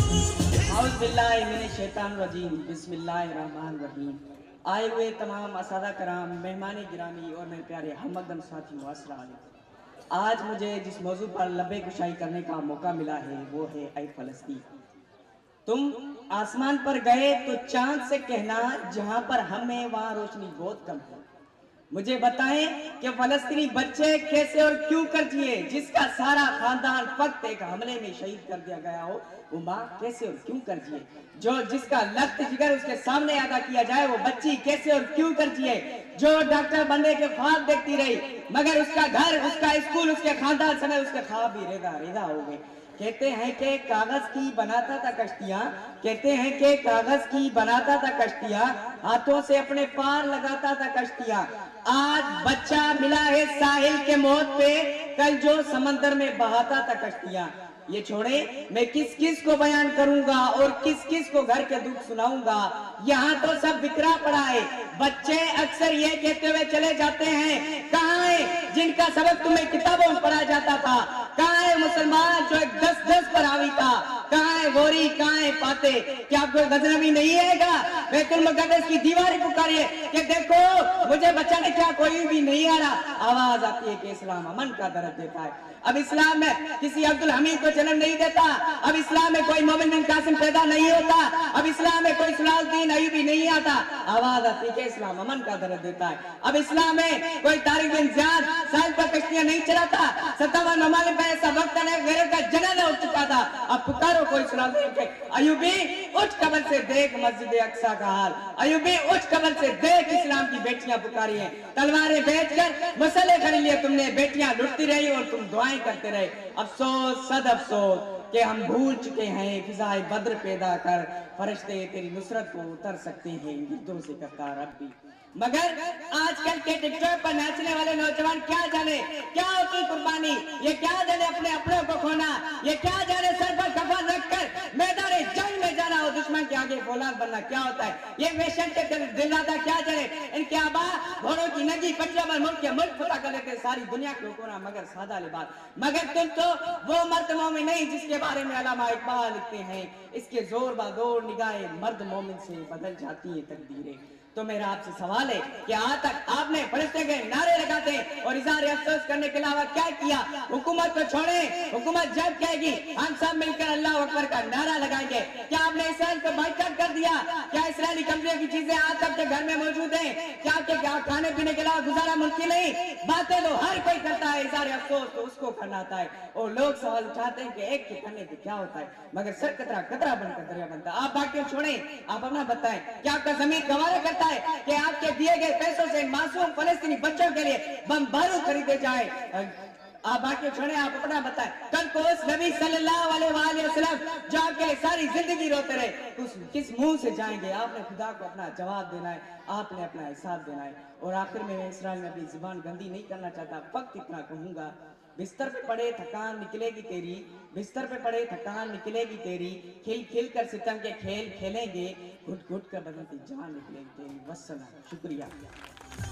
औज़ुबिल्लाहिमिनश्शैतानिर्रजीम बिस्मिल्लाहिर्रहमानिर्रहीम। आए हुए तमाम असादा कराम, मेहमान गिरामी और मेरे प्यारे हमदम साथियों, अस्सलाम वालेकुम। आज मुझे जिस मौजू पर लबे कुशाई करने का मौका मिला है वो है ऐ फलस्तीन। तुम आसमान पर गए तो चांद से कहना जहां पर हमें वहां रोशनी बहुत कम है। मुझे बताएं कि फलस्तीनी बच्चे कैसे और क्यों कर दिए, जिसका सारा खानदान फक्त एक हमले में शहीद कर दिया गया हो, वो माँ कैसे और क्यों कर दिए। जो जिसका लख्त जिगर उसके सामने अदा किया जाए, वो बच्ची कैसे और क्यों कर दिए। जो डॉक्टर बनने के ख्वाब देखती रही मगर उसका घर, उसका स्कूल, उसके खानदान समेत उसके ख्वाब भी रेदा रेदा हो गए। कहते हैं कि कागज की बनाता था कश्तियां, कहते हैं कि कागज की बनाता था कश्तियां, हाथों से अपने पार लगाता था कश्तियां। आज बच्चा मिला है साहिल के मौत पे, कल जो समंदर में बहाता था कश्तियां। ये छोड़े मैं किस किस को बयान करूंगा और किस किस को घर के दुख सुनाऊंगा। यहाँ तो सब बिखरा पड़ा है। बच्चे अक्सर ये कहते हुए चले जाते हैं, कहाँ है जिनका सबक तुम्हें किताबों में पढ़ा जाता था। कहाँ है मुसलमान जो एक 10-10 पर हावी था। कहाँ है गोरी, कहाँ है पाते। क्या कोई गजनबी नहीं आएगा। बैतुल मुक़द्दस की दीवारें पुकारिए कि देखो मुझे बचाने क्या कोई भी नहीं आ रहा। आवाज आती है कि इस्लाम अमन का दर्द देता है। अब इस्लाम में किसी अब्दुल हमीद को जन्म नहीं देता। अब इस्लाम में कोई मोमिन बिन कासिम पैदा नहीं होता। अब इस्लाम में कोई सलाहुद्दीन अय्यूबी नहीं आता। आवाज आती है कि इस्लाम अमन का दर्द देता है। अब इस्लाम में कोई तारिक बिन ज़ियाद साहिल पर कश्तियां नहीं चलाता। 57 ममालिक में ऐसा वक्त गैरत का जनाजा उठ चुका था। अब पुकारो कोई सलाहुद्दीन अय्यूबी, उठ कब्र से देख मस्जिद अक्सा का हाल। अय्यूबी उठ कब्र से देख इस्लाम की बेटियां पुकारी हैं। तलवारें बेचकर मसले खरीद लिए तुमने, बेटियां लुटती रही और तुम दुआएं करते रहे। अफसोस सद अफसोस कि हम भूल चुके हैं फिजाए बद्र पैदा कर, फरिश्ते तेरी नुसरत को उतर सकते हैं गिद्धों से करता रब्बी। मगर आजकल के टिकटॉक पर नाचने वाले नौजवान क्या जाने क्या होती कुर्बानी। ये क्या जाने अपने अपनों को खोना। ये क्या जाने सर पर कफन रखकर मैदान जंग में जाना और दुश्मन के आगे फौलाद बनना क्या होता है। ये वेशन के दिलादा क्या जाने। इनके आबा घोड़ों की नंगी पटरियों पर मुल्क के मुल्क फतह कर लेते सारी दुनिया को कोना मगर सादा लिबास। मगर तुम तो वो मर्द मोमिन नहीं जिसके बारे में अल्लामा इकबाल लिखते हैं, इसके जोर बादोर निगाहें मर्द मोमिन से बदल जाती है तकदीरें। तो मेरा आपसे सवाल है कि आज तक आपने फरिश्ते के नारे लगाते और इज़हार अफसोस करने के अलावा क्या किया। हुकूमत को छोड़े, हुकूमत जब कहेगी हम सब मिलकर अल्लाह अकबर का नारा लगाएंगे। क्या आपने इसराइल को बाइकाट कर दिया। क्या इसराइली कंपनियों की चीजें आज तक के घर में मौजूद है। क्या आपके खाने पीने के अलावा गुजारा मुमकिन नहीं। बातें तो हर कोई करता है, इज़हार अफसोस तो उसको करना आता है। और लोग सवाल उठाते हैं कि एक के करने से क्या होता है, मगर सर कतरा कतरा बनकर दरिया बनता है। आप बाकी छोड़े, आप अपना बताएं, क्या आपका ज़मीर गवारा करता है कि आपके दिए गए पैसों से मासूम फलस्तीनी बच्चों के लिए बम बारूद खरीदे जाए। आप बाकी छोड़े, आप अपना बताएं। कल को उस नबी सल्लल्लाहु अलैहि वसल्लम जो आपके लिए सारी जिंदगी रोते रहे, किस मुंह से जाएंगे। आपने खुदा को अपना जवाब देना है, आपने अपना हिसाब देना है। और आखिर में मैं इसराइल में अपनी जुबान गंदी नहीं करना चाहता, फक्त इतना कहूंगा, बिस्तर पे पड़े थकान निकलेगी तेरी, बिस्तर पे पड़े थकान निकलेगी तेरी, खिल खिल कर सितम के खेल खेलेंगे, घुट घुट कर बदलती जान निकलेगी तेरी। वस्सलाम, शुक्रिया।